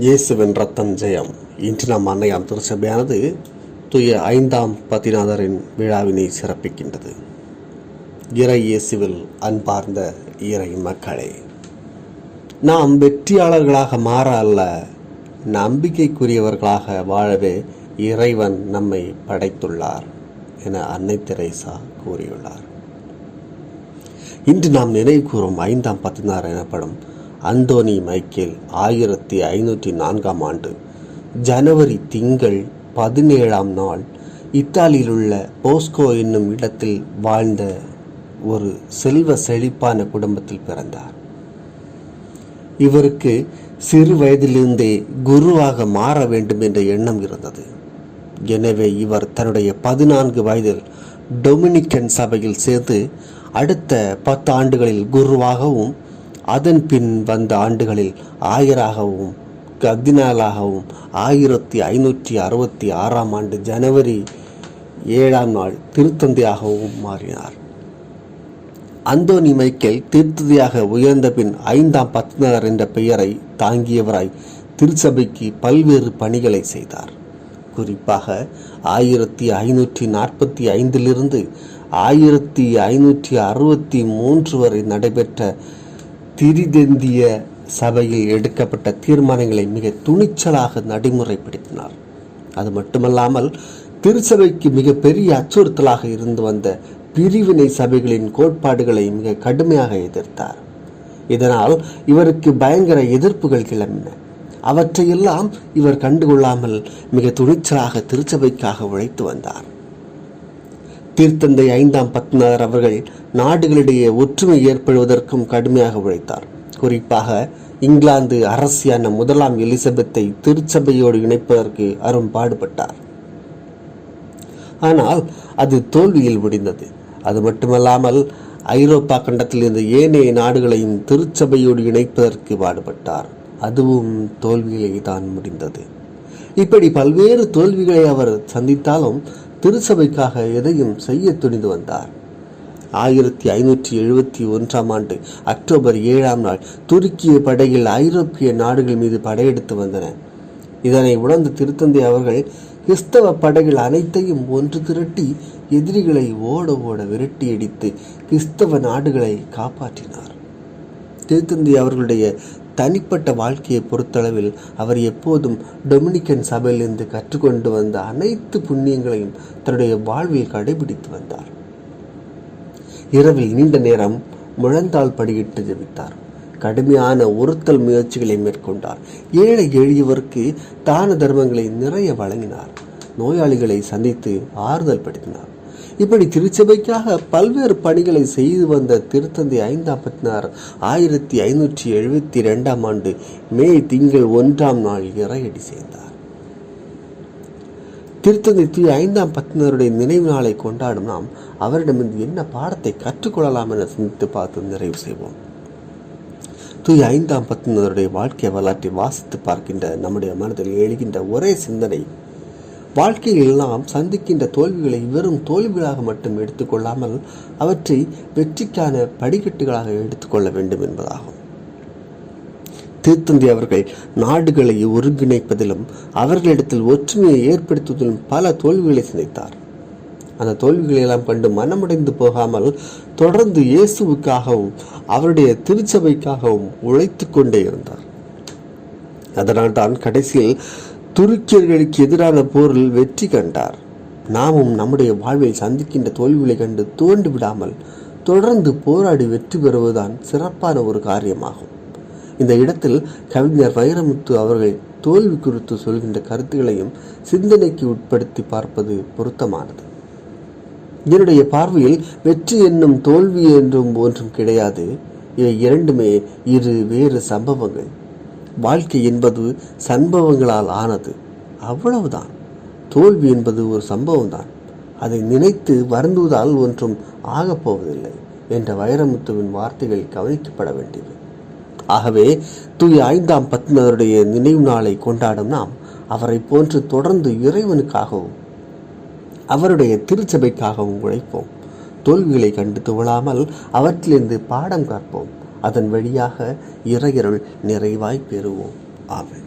இயேசுவின் ரத்தம் ஜெயம். இன்று நாம் அன்னையாம் திருச்சபையானது தூய 5ஆம் பதிநாதரின் விழாவினை சிறப்பிக்கின்றது. இறை இயேசுவில் அன்பார்ந்த இறை மக்களே, நாம் வெற்றியாளர்களாக மாற அல்ல, நம்பிக்கைக்குரியவர்களாக வாழவே இறைவன் நம்மை படைத்துள்ளார் என அன்னை தெரேசா கூறியுள்ளார். இன்று நாம் நினைவு கூறும் 5ஆம் பதினாறு எனப்படும் அந்தோனி மைக்கேல் 1504ஆம் ஆண்டு ஜனவரி திங்கள் 17ஆம் நாள் இத்தாலியில் உள்ள போஸ்கோ என்னும் இடத்தில் வாழ்ந்த ஒரு செல்வ செழிப்பான குடும்பத்தில் பிறந்தார். இவருக்கு சிறு வயதிலிருந்தே குருவாக மாற வேண்டும் என்ற எண்ணம் இருந்தது. எனவே இவர் தன்னுடைய 14 வயதில் டொமினிக்கன் சபையில் சேர்ந்து அடுத்த 10 ஆண்டுகளில் குருவாகவும் அதன் பின் வந்த ஆண்டுகளில் ஆயராகவும் கர்தினாலாகவும் 1566ஆம் ஆண்டு ஜனவரி 7ஆம் நாள் திருத்தந்தையாகவும் மாறினார். அந்தோனி மைக்கேல் திருத்தந்தையாக உயர்ந்த பின் 5ஆம் பதினாறு என்ற பெயரை தாங்கியவராய் திருச்சபைக்கு பல்வேறு பணிகளை செய்தார். குறிப்பாக 1545 1563 வரை நடைபெற்ற திரிதெந்திய சபையில் எடுக்கப்பட்ட தீர்மானங்களை மிக துணிச்சலாக நடைமுறைப்படுத்தினார். அது மட்டுமல்லாமல் திருச்சபைக்கு மிக பெரிய அச்சுறுத்தலாக இருந்து வந்த பிரிவினை சபைகளின் கோட்பாடுகளை மிக கடுமையாக எதிர்த்தார். இதனால் இவருக்கு பயங்கர எதிர்ப்புகள் கிளம்பின. அவற்றையெல்லாம் இவர் கண்டுகொள்ளாமல் மிக துணிச்சலாக திருச்சபைக்காக உழைத்து வந்தார். திருத்தந்தை 5ஆம் பதினாறு அவர்கள் நாடுகளிடையே ஒற்றுமை ஏற்படுவதற்கும் கடுமையாக உழைத்தார். குறிப்பாக இங்கிலாந்து அரசியான 1ஆம் எலிசபெத்தை திருச்சபையோடு இணைப்பதற்கு அரும்பாடுபட்டார். ஆனால் அது தோல்வியில் முடிந்தது. அது மட்டுமல்லாமல் ஐரோப்பா கண்டத்தில் இருந்த ஏனைய நாடுகளையும் திருச்சபையோடு இணைப்பதற்கு பாடுபட்டார். அதுவும் தோல்வியிலே தான் முடிந்தது. இப்படி பல்வேறு தோல்விகளை அவர் சந்தித்தாலும் திருச்சபைக்காக எதையும் செய்ய துணிந்து வந்தார். 1571ஆம் ஆண்டு அக்டோபர் 7ஆம் நாள் துருக்கிய படையில் ஐரோப்பிய நாடுகள் மீது படையெடுத்து வந்தன. இதனை உணர்ந்த திருத்தந்தை அவர்கள் கிறிஸ்தவ படைகள் அனைத்தையும் ஒன்று திரட்டி எதிரிகளை ஓட ஓட விரட்டி அடித்து கிறிஸ்தவ நாடுகளை காப்பாற்றினார். திருத்தந்தை அவர்களுடைய தனிப்பட்ட வாழ்க்கையை பொறுத்தளவில் அவர் எப்போதும் டொமினிக்கன் சபையிலிருந்து கற்றுக்கொண்டு வந்த அனைத்து புண்ணியங்களையும் தன்னுடைய வாழ்வில் கடைபிடித்து வந்தார். இரவில் நீண்ட நேரம் முழந்தாள் படியிட்டு ஜெபித்தார். கடுமையான ஒருத்தல் முயற்சிகளை மேற்கொண்டார். ஏழை எளியவருக்கு தான தர்மங்களை நிறைய வழங்கினார். நோயாளிகளை சந்தித்து ஆறுதல் படுத்தினார். இப்படி திருச்சபைக்காக பல்வேறு பணிகளை செய்து வந்த திருத்தந்தை 5ஆம் பதினாறு 1572ஆம் ஆண்டு மே திங்கள் 1ஆம் நாள் இறையடி சேர்ந்தார். திருத்தந்தை 5ஆம் பதினாருடைய நினைவு நாளை கொண்டாடும் நாம் அவரிடமிருந்து என்ன பாடத்தை கற்றுக்கொள்ளலாம் என சிந்தித்து பார்த்து நிறைவு செய்வோம். 5ஆம் பதினாருடைய வாழ்க்கை வரலாற்றை வாசித்து பார்க்கின்ற நம்முடைய மனதில் எழுகின்ற ஒரே சிந்தனை, வாழ்க்கையில் நாம் சந்திக்கின்ற தோல்விகளை வெறும் தோல்விகளாக மட்டும் எடுத்துக்கொள்ளாமல் அவற்றை வெற்றிக்கான படிக்கட்டுகளாக எடுத்துக்கொள்ள வேண்டும் என்பதாகும். திருத்தந்தை அவர்கள் நாடுகளை ஒருங்கிணைப்பதிலும் அவர்களிடத்தில் ஒற்றுமையை ஏற்படுத்துவதிலும் பல தோல்விகளை சந்தித்தார். அந்த தோல்விகளை எல்லாம் கண்டு மனமுடைந்து போகாமல் தொடர்ந்து இயேசுவுக்காகவும் அவருடைய திருச்சபைக்காகவும் உழைத்து கொண்டே இருந்தார். அதனால் தான் கடைசியில் துருக்கியர்களுக்கு எதிரான போரில் வெற்றி கண்டார். நாமும் நம்முடைய வாழ்வில் சந்திக்கின்ற தோல்விகளை கண்டு துவண்டு விடாமல் தொடர்ந்து போராடி வெற்றி பெறுவதுதான் சிறப்பான ஒரு காரியமாகும். இந்த இடத்தில் கவிஞர் வைரமுத்து அவர்கள் தோல்வி குறித்து சொல்கின்ற கருத்துக்களையும் சிந்தனைக்கு உட்படுத்தி பார்ப்பது பொருத்தமானது. இதனுடைய பார்வையில் வெற்றி என்னும் தோல்வி என்றும் ஒன்றும் கிடையாது. இவை இரண்டுமே வேறு சம்பவங்கள். வாழ்க்கை என்பது சம்பவங்களால் ஆனது, அவ்வளவுதான். தோல்வி என்பது ஒரு சம்பவம் தான். அதை நினைத்து வருந்துவதால் ஒன்றும் ஆகப்போவதில்லை என்ற வைரமுத்துவின் வார்த்தைகள் கவனிக்கப்பட வேண்டியது. ஆகவே 5ஆம் பதினாருடைய நினைவு நாளை கொண்டாடும் நாம் அவரை போன்று தொடர்ந்து இறைவனுக்காகவும் அவருடைய திருச்சபைக்காகவும் உழைப்போம். தோல்விகளை கண்டு துவளாமல் அவற்றிலிருந்து பாடம் கற்போம். அதன் வழியாக இறையருள் நிறைவாய் பெறுவோம். ஆமென்.